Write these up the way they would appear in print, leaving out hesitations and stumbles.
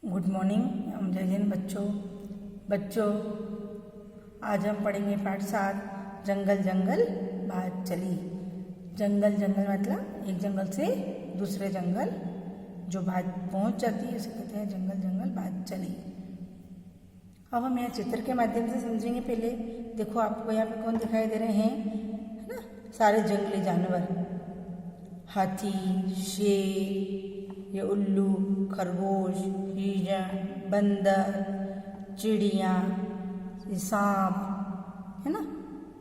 Good morning जय हिंद बच्चों आज हम पढ़ेंगे पाठ 7 जंगल जंगल बात चली। जंगल जंगल मतलब एक जंगल से दूसरे जंगल जो बात पहुंच जाती है उसे कहते हैं जंगल जंगल बात चली। अब हम यहाँ चित्र के माध्यम से समझेंगे। पहले देखो आपको यहाँ पे कौन दिखाई दे रहे हैं, है ना, सारे जंगली जानवर, हाथी, शेर, ये उल्लू, खरगोश, हिरण, बंदर, चिड़िया, ये सांप, है ना,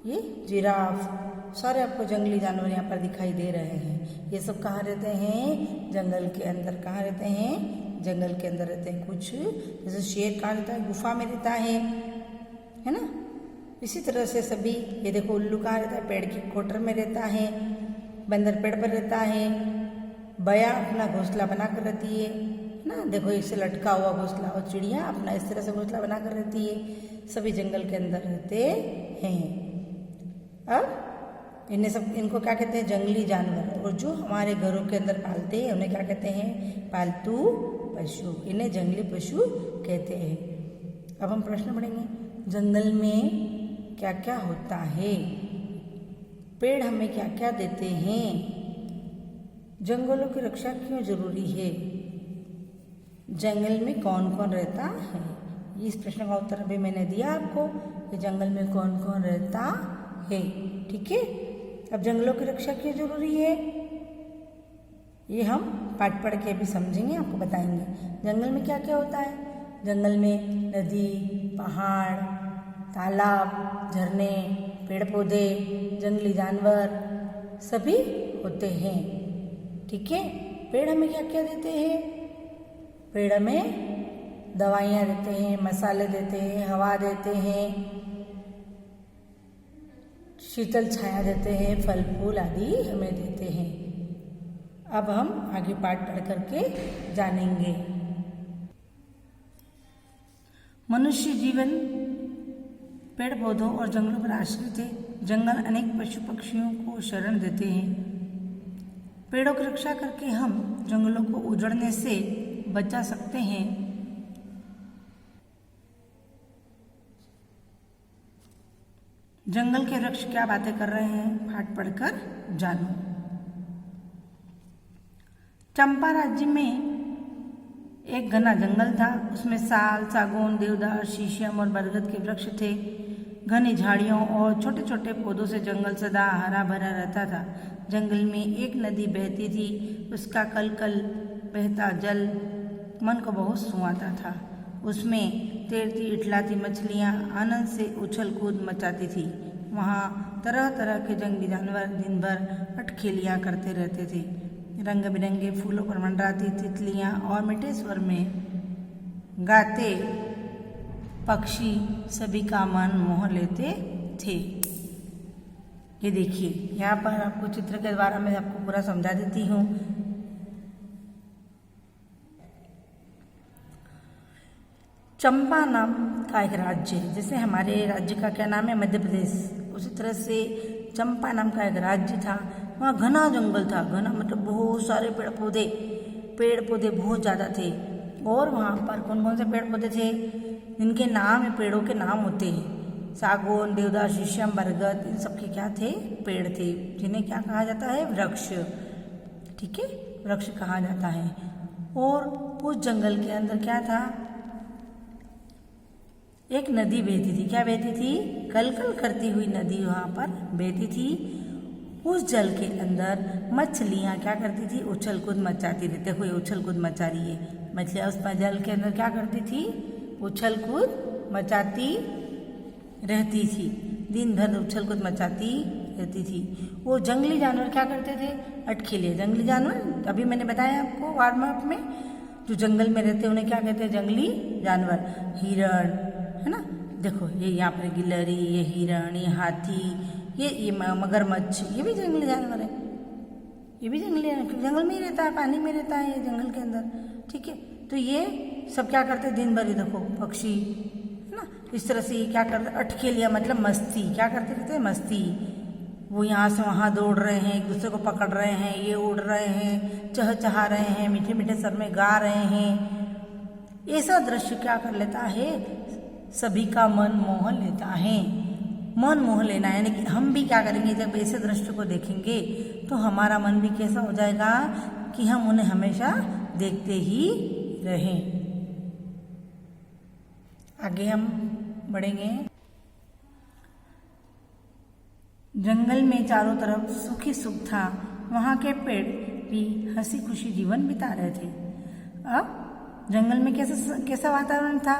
ये जिराफ, सारे आपको जंगली जानवर यहाँ पर दिखाई दे रहे हैं। ये सब कहाँ रहते हैं? जंगल के अंदर। कहाँ रहते हैं? जंगल के अंदर रहते हैं। कुछ जैसे शेर कहाँ रहता है? गुफा में रहता है ना। इसी तरह से सभी, ये देखो उल्लू कहाँ रहता है? पेड़ की कोटर में रहता है। बंदर पेड़ पर रहता है। बया अपना घोंसला बनाकर रहती है ना, देखो इससे लटका हुआ घोंसला। और चिड़िया अपना इस तरह से घोंसला बनाकर रहती है। सभी जंगल के अंदर रहते हैं। अब इनको क्या कहते हैं? जंगली जानवर। और जो हमारे घरों के अंदर पालते हैं उन्हें क्या कहते हैं? पालतू पशु। इन्हें जंगली पशु कहते हैं। अब हम प्रश्न पढ़ेंगे, जंगल में क्या क्या होता है? पेड़ हमें क्या क्या देते हैं? जंगलों की रक्षा क्यों जरूरी है? जंगल में कौन कौन रहता है? इस प्रश्न का उत्तर अभी मैंने दिया आपको कि जंगल में कौन कौन रहता है। ठीक है, अब जंगलों की रक्षा क्यों जरूरी है ये हम पाठ पढ़ के अभी समझेंगे, आपको बताएंगे। जंगल में क्या क्या होता है? जंगल में नदी, पहाड़, तालाब, झरने, पेड़ पौधे, जंगली जानवर सभी होते हैं। ठीक है, पेड़ हमें क्या क्या देते हैं? पेड़ हमें दवाइयाँ देते हैं, मसाले देते हैं, हवा देते हैं, शीतल छाया देते हैं, फल फूल आदि हमें देते हैं। अब हम आगे पाठ पढ़ करके जानेंगे। मनुष्य जीवन पेड़ पौधों और जंगलों पर आश्रित है। जंगल अनेक पशु पक्षियों को शरण देते हैं। पेड़ों की रक्षा करके हम जंगलों को उजड़ने से बचा सकते हैं। जंगल के वृक्ष क्या बातें कर रहे हैं, पाठ पढ़कर जानो। चंपा राज्य में एक घना जंगल था। उसमें साल, सागौन, देवदार, शीशम और बरगद के वृक्ष थे। घनी झाड़ियों और छोटे छोटे पौधों से जंगल सदा हरा भरा रहता था। जंगल में एक नदी बहती थी। उसका कल कल बहता जल मन को बहुत सुहाता था। उसमें तैरती इठलाती मछलियाँ आनंद से उछल कूद मचाती थी। वहाँ तरह तरह के जंगली जानवर दिन भर अटखेलियाँ करते रहते थे। रंग बिरंगे फूलों पर मंडराती तितलियाँ और मीठे स्वर में गाते पक्षी सभी का मन मोह लेते थे। ये देखिए, यहाँ पर आपको चित्र के द्वारा मैं आपको पूरा समझा देती हूँ। चंपा नाम का एक राज्य है। जैसे हमारे राज्य का क्या नाम है? मध्य प्रदेश। उसी तरह से चंपा नाम का एक राज्य था। वहाँ घना जंगल था। घना मतलब बहुत सारे पेड़ पौधे बहुत ज़्यादा थे। और वहाँ पर कौन कौन से पेड़ पौधे थे? इनके नाम, पेड़ों के नाम होते हैं। सागौन, देवदार, शीशम, बरगद, इन सब के क्या थे? पेड़ थे, जिन्हें क्या कहा जाता है? वृक्ष। ठीक है, वृक्ष कहा जाता है। और उस जंगल के अंदर क्या था? एक नदी बहती थी। क्या बहती थी? कल कल करती हुई नदी वहाँ पर बहती थी। उस जल के अंदर मछलियाँ क्या करती थी? उछल कूद मचाती थी। देखो ये उछल कूद मचा रही है मछलियाँ। उस जल के अंदर क्या करती थी? उछल कूद मचाती रहती थी। दिन भर उछल कूद मचाती रहती थी। वो जंगली जानवर क्या करते थे? अटखेलिए। जंगली जानवर अभी मैंने बताया आपको वार्म अप में, जो जंगल में रहते हैं उन्हें क्या कहते हैं? जंगली जानवर। हिरण, है ना, देखो ये यहाँ पर गिलहरी, ये हिरण, ये हाथी, ये मगरमच्छ, ये भी जंगली जानवर है। ये भी जंगली जानवर जंगल में ही रहता है, पानी में रहता है ये जंगल के अंदर। ठीक है, तो ये सब क्या करते हैं? दिन भर ही देखो पक्षी, है ना, इस तरह से ये क्या करते हैं? अटखेलिया मतलब मस्ती। क्या करते रहते हैं? मस्ती। वो यहाँ से वहाँ दौड़ रहे हैं, एक दूसरे को पकड़ रहे हैं, ये उड़ रहे हैं, चहचहा रहे हैं, मीठे मीठे स्वर में गा रहे हैं, ऐसा दृश्य क्या कर लेता है, सभी का मन मोह लेता है। मन मोह लेना यानी कि हम भी क्या करेंगे, जब ऐसे दृश्य को देखेंगे तो हमारा मन भी कैसा हो जाएगा कि हम उन्हें हमेशा देखते ही रहें। आगे हम बढ़ेंगे। जंगल में चारों तरफ सुख ही सुख था, वहाँ के पेड़ भी हंसी खुशी जीवन बिता रहे थे। अब जंगल में कैसा वातावरण था,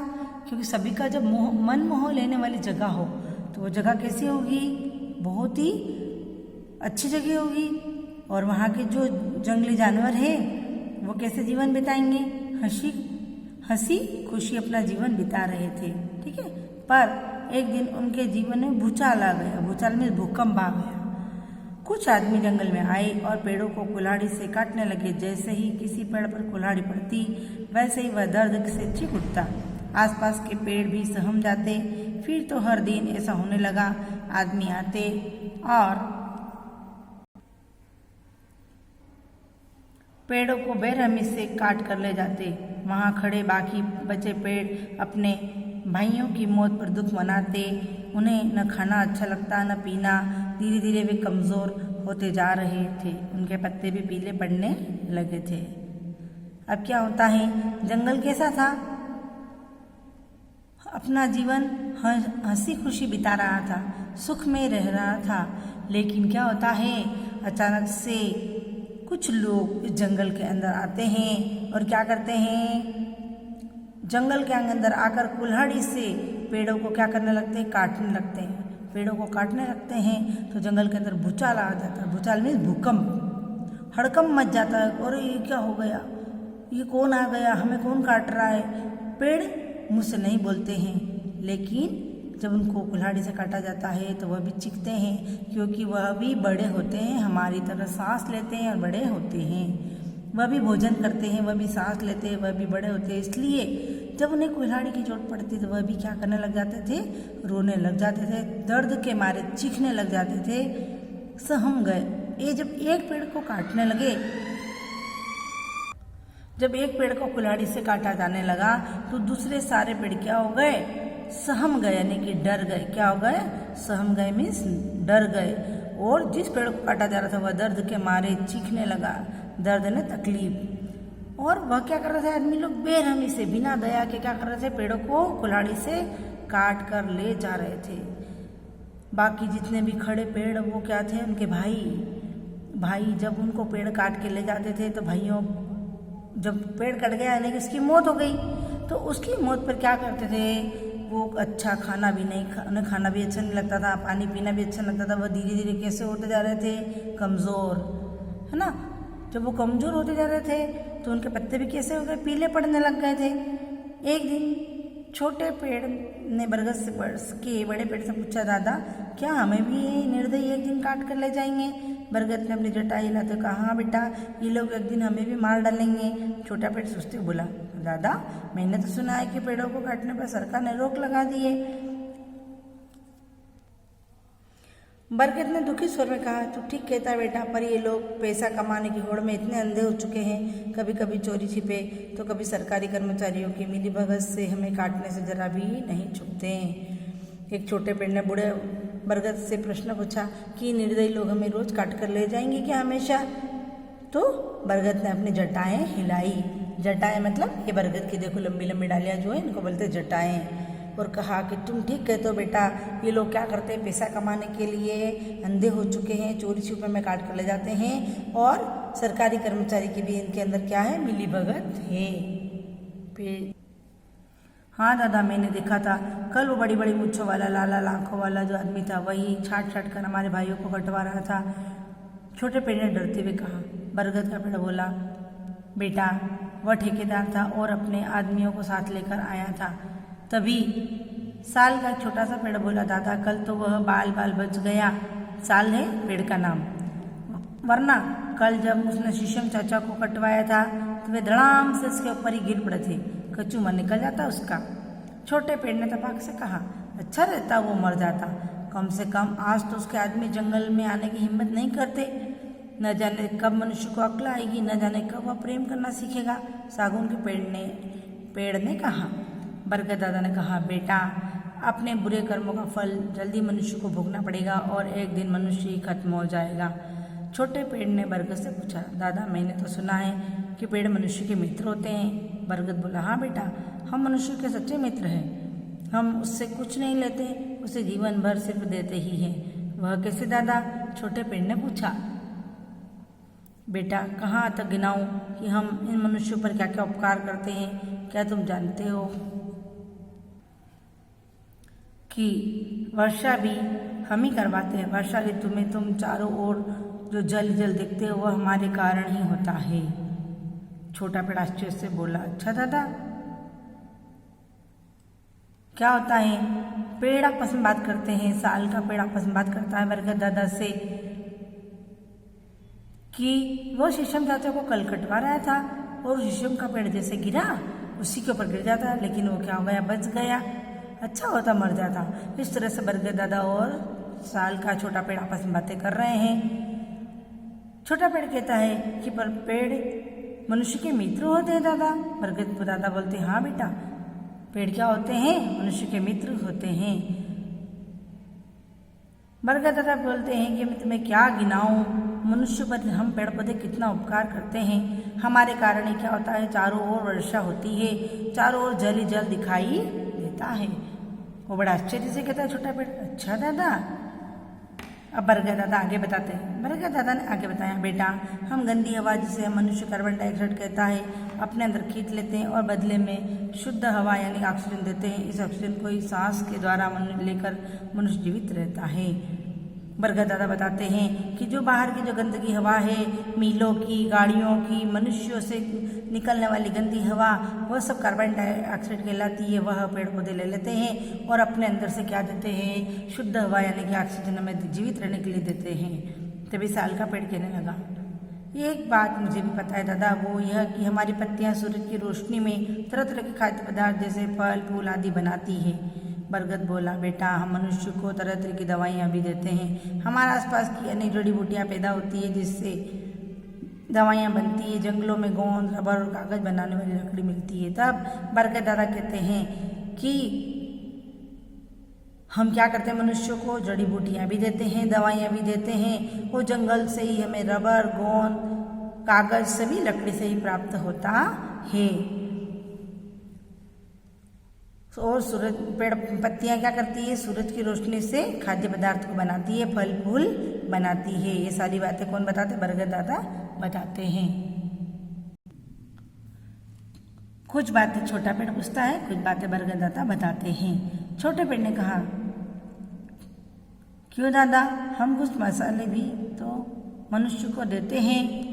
क्योंकि सभी का जब मन मोह लेने वाली जगह हो तो वो जगह कैसी होगी, बहुत ही अच्छी जगह होगी। और वहाँ के जो जंगली जानवर हैं वो कैसे जीवन बिताएंगे, हंसी खुशी अपना जीवन बिता रहे थे। ठीक है, पर एक दिन उनके जीवन में भूचाल आ गया। भूचाल में भूकंप आ गया। कुछ आदमी जंगल में आए और पेड़ों को कुल्हाड़ी से काटने लगे। जैसे ही किसी पेड़ पर कुल्हाड़ी पड़ती वैसे ही वह दर्द से चीख उठता। आसपास के पेड़ भी सहम जाते। फिर तो हर दिन ऐसा होने लगा। आदमी आते और पेड़ों को बेरहमी से काट कर ले जाते। वहाँ खड़े बाकी बचे पेड़ अपने भाइयों की मौत पर दुख मनाते। उन्हें न खाना अच्छा लगता न पीना। धीरे धीरे वे कमज़ोर होते जा रहे थे। उनके पत्ते भी पीले पड़ने लगे थे। अब क्या होता है, जंगल कैसा था, अपना जीवन हंसी खुशी बिता रहा था, सुख में रह रहा था। लेकिन क्या होता है, अचानक से कुछ लोग इस जंगल के अंदर आते हैं और क्या करते हैं, जंगल के अंदर आकर कुल्हाड़ी से पेड़ों को क्या करने लगते हैं, काटने लगते हैं। पेड़ों को काटने लगते हैं तो जंगल के अंदर भूचाल आ जाता है। भूचाल मीन्स भूकंप, हड़कंप मच जाता है। और ये क्या हो गया, ये कौन आ गया, हमें कौन काट रहा है। पेड़ मुझसे नहीं बोलते हैं, लेकिन जब उनको कुल्हाड़ी से काटा जाता है तो वह भी चीखते हैं, क्योंकि वह भी बड़े होते हैं, हमारी तरह सांस लेते हैं और बड़े होते हैं। वह भी भोजन करते हैं, वह भी सांस लेते हैं, वह भी बड़े होते हैं। इसलिए जब उन्हें कुल्हाड़ी की चोट पड़ती तो वह भी क्या करने लग जाते थे, रोने लग जाते थे, दर्द के मारे चीखने लग जाते थे, सहम गए। ये जब एक पेड़ को काटने लगे, जब एक पेड़ को कुल्हाड़ी से काटा जाने लगा तो दूसरे सारे पेड़ क्या हो गए, सहम गए, यानी कि डर गए। क्या हो गए, सहम गए मीन्स डर गए। और जिस पेड़ को काटा जा रहा था वह दर्द के मारे चीखने लगा, दर्द ने तकलीफ। और वह क्या कर रहे थे, आदमी लोग बेरहमी से बिना दया के क्या कर रहे थे, पेड़ों को कुल्हाड़ी से काट कर ले जा रहे थे। बाकी जितने भी खड़े पेड़ वो क्या थे, उनके भाई जब उनको पेड़ काट के ले जाते थे तो भाइयों, जब पेड़ कट गया यानी कि उसकी मौत हो गई, तो उसकी मौत पर क्या करते थे, वो अच्छा खाना भी नहीं, उन्हें खाना भी अच्छा नहीं लगता था, पानी पीना भी अच्छा लगता था। वह धीरे धीरे कैसे होते जा रहे थे, कमज़ोर, है ना। जब वो कमज़ोर होते जा रहे थे तो उनके पत्ते भी कैसे हो गए, पीले पड़ने लग गए थे। एक दिन छोटे पेड़ ने बरगद के बड़े पेड़ से पूछा, दादा क्या हमें भी ये निर्दयी एक दिन काट कर ले जाएंगे। बरगद ने अपनी जटा हिलाते कहा, हाँ बेटा, ये लोग एक दिन हमें भी मार डालेंगे। छोटा पेड़ सोचते बोला, दादा मैंने तो सुना है कि पेड़ों को काटने पर सरकार ने रोक लगा दी है। बरगद ने दुखी स्वर में कहा, तू ठीक कहता है बेटा, पर ये लोग पैसा कमाने की होड़ में इतने अंधे हो चुके हैं, कभी कभी चोरी छिपे तो कभी सरकारी कर्मचारियों की मिलीभगत से हमें काटने से जरा भी नहीं चूकते हैं। एक छोटे पेड़ ने बूढ़े बरगद से प्रश्न पूछा कि निर्दयी लोग हमें रोज काट कर ले जाएंगे क्या हमेशा। तो बरगद ने अपनी जटाएं हिलाई। जटाएं मतलब ये बरगद की देखो लंबी लंबी डालियां जो है इनको बोलते जटाएं। और कहा कि तुम ठीक कहते हो बेटा, ये लोग क्या करते हैं, पैसा कमाने के लिए अंधे हो चुके हैं, चोरी छुपे में काट कर ले जाते हैं, और सरकारी कर्मचारी की भी इनके अंदर क्या है, मिलीभगत है। हाँ दादा, मैंने देखा था कल वो बड़ी बड़ी मूंछों वाला लाला लाखों वाला जो आदमी था वही छाट छाट कर हमारे भाइयों को कटवा रहा था। छोटे पेड़ ने डरते हुए कहा। बरगद का पेड़ बोला, बेटा वह ठेकेदार था और अपने आदमियों को साथ लेकर आया था। तभी साल का छोटा सा पेड़ बोला, दादा कल तो वह बाल बच गया। साल है पेड़ का नाम, वरना कल जब उसने शीशम चाचा को कटवाया था तो वे धड़ाम से उसके ऊपर ही गिर पड़े थे, कचूमर निकल जाता उसका। छोटे पेड़ ने तपाक से कहा, अच्छा रहता वो मर जाता, कम से कम आज तो उसके आदमी जंगल में आने की हिम्मत नहीं करते। न जाने कब मनुष्य को अक्ल आएगी, न जाने कब वह प्रेम करना सीखेगा। सागौन के पेड़ ने पेड़ ने कहा। बरगद दादा ने कहा, बेटा अपने बुरे कर्मों का फल जल्दी मनुष्य को भोगना पड़ेगा और एक दिन मनुष्य ही खत्म हो जाएगा। छोटे पेड़ ने बरगद से पूछा, दादा मैंने तो सुना है कि पेड़ मनुष्य के मित्र होते हैं। बरगद बोला, हाँ बेटा, हम मनुष्य के सच्चे मित्र हैं। हम उससे कुछ नहीं लेते, उसे जीवन भर सिर्फ देते ही हैं। वह कैसे दादा? छोटे पेड़ ने पूछा। बेटा कहाँ तक गिनाऊं कि हम इन मनुष्यों पर क्या क्या उपकार करते हैं? क्या तुम जानते हो कि वर्षा भी हम ही करवाते हैं? वर्षा ऋतु में तुम चारों ओर जो जल जल देखते हो वह हमारे कारण ही होता है। छोटा पेड़ आश्चर्य से बोला, अच्छा दादा, क्या होता है? पेड़ आपस में बात करते हैं, साल का पेड़ आपस में बात करता है बरगद दादा से कि वो शीशम चाचा को कल कटवा रहा था और शीशम का पेड़ जैसे गिरा उसी के ऊपर गिर जाता, लेकिन वो क्या हो गया, बच गया। अच्छा होता मर जाता। इस तरह से बरगद दादा और साल का छोटा पेड़ आपस में बातें कर रहे हैं। छोटा पेड़ कहता है कि पर पेड़ मनुष्य के मित्र होते हैं दादा। बरगद दादा बोलते हैं, हाँ बेटा, पेड़ क्या होते हैं? मनुष्य के मित्र होते हैं। बरगद दादा बोलते हैं कि मैं तुम्हें क्या गिनाऊं, मनुष्य पर हम पेड़ पौधे कितना उपकार करते हैं। हमारे कारण ही क्या होता है, चारों ओर वर्षा होती है, चारों ओर जल ही जल दिखाई देता है। वो बड़ा आश्चर्य से कहता है छोटा पेड़, अच्छा दादा। अब बरगद दादा आगे बताते हैं। बरगद दादा ने आगे बताया, बेटा हम गंदी हवा जिसे मनुष्य कार्बन डाइऑक्साइड कहता है अपने अंदर खींच लेते हैं और बदले में शुद्ध हवा यानी ऑक्सीजन देते हैं। इस ऑक्सीजन को ही सांस के द्वारा लेकर मनुष्य जीवित रहता है। बरगद दादा बताते हैं कि जो बाहर की जो गंदगी हवा है, मीलों की, गाड़ियों की, मनुष्यों से निकलने वाली गंदी हवा, वह सब कार्बन डाइऑक्साइड कहलाती है। वह पेड़ पौधे ले लेते हैं और अपने अंदर से क्या देते हैं, शुद्ध हवा यानी कि ऑक्सीजन हमें जीवित रहने के लिए देते हैं। तभी साल का पेड़ कहने लगा, ये एक बात मुझे भी पता है दादा, वो यह कि हमारी पत्तियां सूरज की रोशनी में तरह तरह के खाद्य पदार्थ जैसे फल फूल आदि बनाती है। बरगद बोला, बेटा हम मनुष्य को तरह तरह की दवाइयाँ भी देते हैं। हमारे आसपास की अनेक जड़ी बूटियाँ पैदा होती है जिससे दवाइयाँ बनती है। जंगलों में गोंद, रबर और कागज बनाने वाली लकड़ी मिलती है। तब बरगद दादा कहते हैं कि हम क्या करते हैं, मनुष्यों को जड़ी बूटियाँ भी देते हैं, दवाइयाँ भी देते हैं। वो जंगल से ही हमें रबर, गोंद, कागज सभी लकड़ी से ही प्राप्त होता है। और सूरज पेड़ पत्तियां क्या करती है, सूरज की रोशनी से खाद्य पदार्थ को बनाती है, फल फूल बनाती है। ये सारी बातें कौन बताते? बरगद दादा बताते हैं। कुछ बातें छोटा पेड़ पूछता है, कुछ बातें बरगद दादा बताते हैं। छोटे पेड़ ने कहा, क्यों दादा, हम कुछ मसाले भी तो मनुष्य को देते हैं।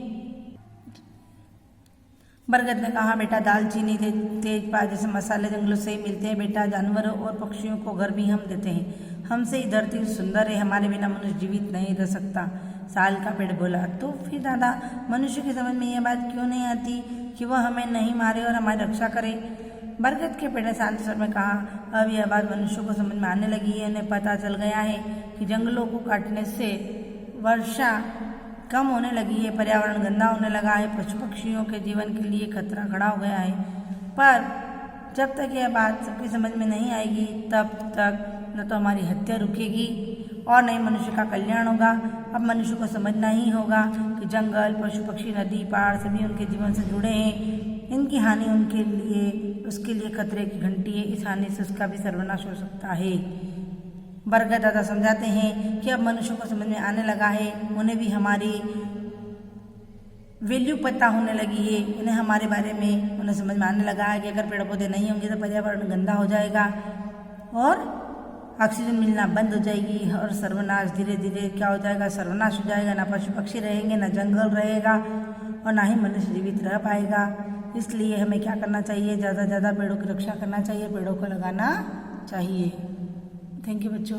बरगद ने कहा, बेटा दालचीनी, तेजपात जैसे मसाले जंगलों से ही मिलते हैं बेटा। जानवरों और पक्षियों को घर भी हम देते हैं। हमसे ही धरती सुंदर है, हमारे बिना मनुष्य जीवित नहीं रह सकता। साल का पेड़ बोला, तो फिर दादा मनुष्य की समझ में यह बात क्यों नहीं आती कि वह हमें नहीं मारे और हमारी रक्षा करे? बरगद के पेड़ ने शांत स्वर में कहा, अब यह बात मनुष्यों को समझ में आने लगी है। उन्हें पता चल गया है कि जंगलों को काटने से वर्षा कम होने लगी है, पर्यावरण गंदा होने लगा है, पशु पक्षियों के जीवन के लिए खतरा खड़ा हो गया है। पर जब तक यह बात सबकी समझ में नहीं आएगी तब तक न तो हमारी हत्या रुकेगी और न ही मनुष्य का कल्याण होगा। अब मनुष्य को समझना ही होगा कि जंगल, पशु पक्षी, नदी, पहाड़ सभी उनके जीवन से जुड़े हैं। इनकी हानि उनके लिए, उसके लिए खतरे की घंटी है। इस हानि से उसका भी सर्वनाश हो सकता है। बरगद दादा समझाते हैं कि अब मनुष्यों को समझ में आने लगा है, उन्हें भी हमारी वैल्यू पता होने लगी है, उन्हें हमारे बारे में उन्हें समझ में आने लगा है कि अगर पेड़ पौधे नहीं होंगे तो पर्यावरण गंदा हो जाएगा और ऑक्सीजन मिलना बंद हो जाएगी और सर्वनाश धीरे धीरे क्या हो जाएगा, सर्वनाश हो जाएगा। ना पशु पक्षी रहेंगे, ना जंगल रहेगा और ना ही मनुष्य जीवित रह पाएगा। इसलिए हमें क्या करना चाहिए, ज़्यादा से ज़्यादा पेड़ों की रक्षा करना चाहिए, पेड़ों को लगाना चाहिए। थैंक यू बच्चों।